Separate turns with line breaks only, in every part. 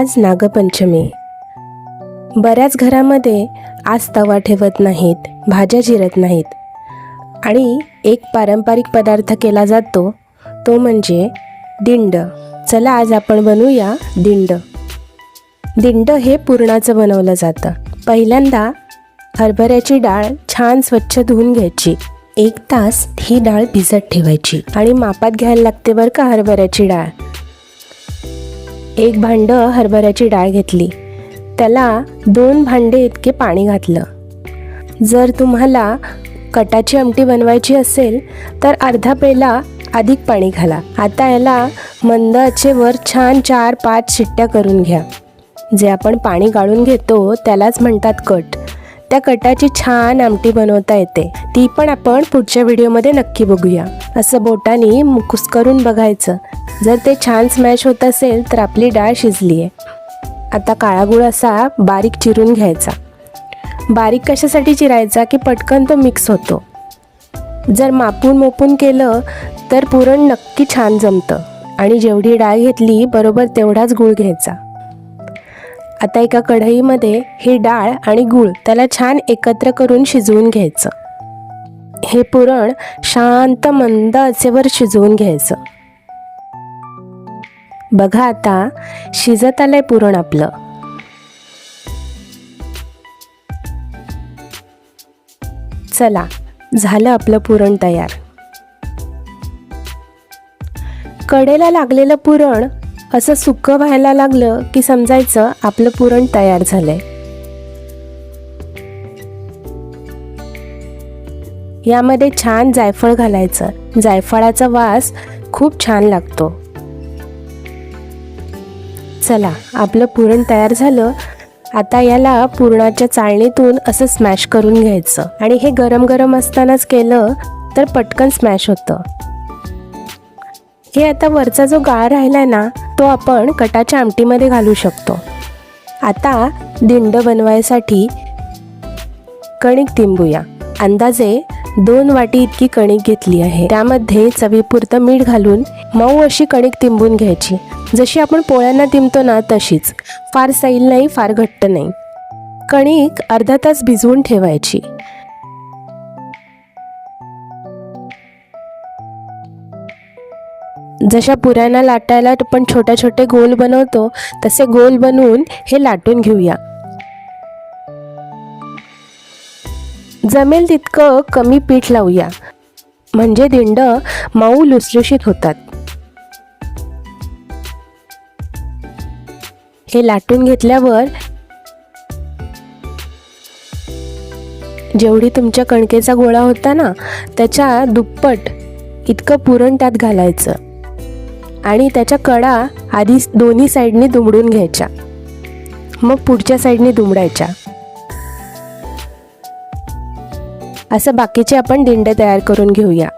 आज नागपंचमी। बऱ्याच घरामध्ये आज तवा ठेवत नाहीत, भाज्या चिरत नाहीत आणि एक पारंपरिक पदार्थ केला जातो तो म्हणजे दिंड। चला आज आपण बनवूया दिंड। दिंड हे पुरणाचं बनवलं जातं। पहिल्यांदा हरभऱ्याची डाळ छान स्वच्छ धुवून घ्यायची। 1 तास ही डाळ भिजत ठेवायची आणि मापात घ्यायला लागते बरं का हरभऱ्याची डाळ। 1 भांडं हरभऱ्याची डाळ घेतली, त्याला 2 भांडे इतके पाणी घातलं। जर तुम्हाला कटाची आमटी बनवायची असेल तर अर्धा पेला अधिक पाणी घाला। आता याला मंद आचेवर छान 4-5 शिट्ट्या करून घ्या। जे आपण पाणी गाळून घेतो त्यालाच म्हणतात कट। त्या कटाची छान आमटी बनवता येते, ती पण आपण पुढच्या व्हिडिओमध्ये नक्की बघूया। असं बोटाने कुस्करून बघायचं, जर ते छान स्मॅश होत असेल तर आपली डाळ शिजली आहे। आता काळा गूळ असा बारीक चिरून घ्यायचा। बारीक कशासाठी चिरायचा की पटकन तो मिक्स होतो। जर मापून मोपून केलं तर पुरण नक्की छान जमतं आणि जेवढी डाळ घेतली बरोबर तेवढाच गूळ घ्यायचा। आता एका कढईमध्ये ही डाळ आणि गूळ त्याला छान एकत्र करून शिजवून घ्यायचं। हे पुरण शांत मंद आचेवर शिजवून घ्यायचं। बघा आता शिजत आलंय पुरण आपलं। चला झालं आपलं पुरण तयार। कडेला लागलेलं पुरण असं सुकं व्हायला लागलं की समजायचं आपलं पुरण तयार झालंय। यामध्ये छान जायफळ घालायचं, जायफळाचा वास खूप छान लागतो। चला आपलं पुरण तयार झालं। आता याला पुरणाच्या चाळणीतून असं स्मॅश करून घ्यायचं आणि हे गरम गरम असतानाच केलं तर पटकन स्मॅश होतं। हे आता वरचा जो गाळ राहिलाय ना तो आपण कटाच्या आमटीमध्ये घालू शकतो। आता दिंड बनवायसाठी कणिक तिंबूया। अंदाजे 2 वाटी इतकी कणिक घेतली आहे, त्यामध्ये चवीपुरतं मीठ घालून मऊ अशी कणिक तिंबून घ्यायची। जशी आपण पोळ्यांना तिंबतो ना तशीच, फार सैल नाही फार घट्ट नाही। कणिक अर्धा तास भिजवून ठेवायची। जशा पुऱ्यांना लाटायला आपण छोटे छोटे गोल बनवतो तसे गोल बनवून हे लाटून घेऊया। जमेल तितकं कमी पीठ लावूया, म्हणजे दिंड मऊ लुसलुशीत होतात। हे लाटून घेतल्यावर जेवढी तुमच्या कणकेचा गोळा होता ना त्याच्या दुप्पट इतकं पुरण त्यात घालायचं आणि त्याच्या कडा आधी दोन्ही साईडनी दुमडून घ्यायच्या, मग पुढच्या साईडनी दुमडायच्या। असं बाकीचे आपण दिंड तयार करून घेऊया।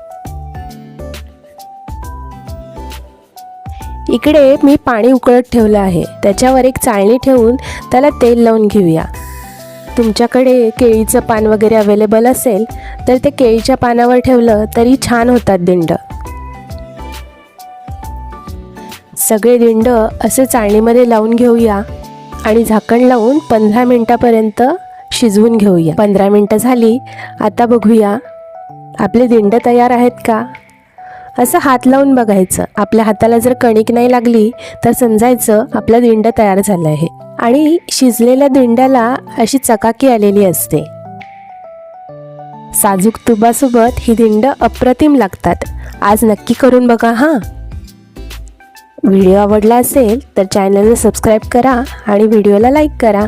इकडे मी पाणी उकळत ठेवलं आहे, त्याच्यावर एक चाळणी ठेवून त्याला तेल लावून घेऊया। तुमच्याकडे केळीचं पान वगैरे अवेलेबल असेल तर ते केळीच्या पानावर ठेवलं तरी छान होतात दिंड। सगळे दिंड असे चाळणीमध्ये लावून घेऊया आणि झाकण लावून 15 मिनिटापर्यंत शिजवून घेऊया। 15 मिनिटं झाली, आता बघूया आपले दिंड तयार आहेत का। असं हात लावून बघायचं, आपल्या हाताला जर कणिक नाही लागली तर समजायचं आपला दिंड तयार झाला आहे। आणि शिजलेल्या दिंड्याला अशी चकाकी आलेली असते। साजूक तुपासोबत ही दिंड अप्रतिम लागतात। आज नक्की करून बघा हां। व्हिडिओ आवडला असेल तर चॅनलला सबस्क्राईब करा आणि व्हिडिओला लाईक करा।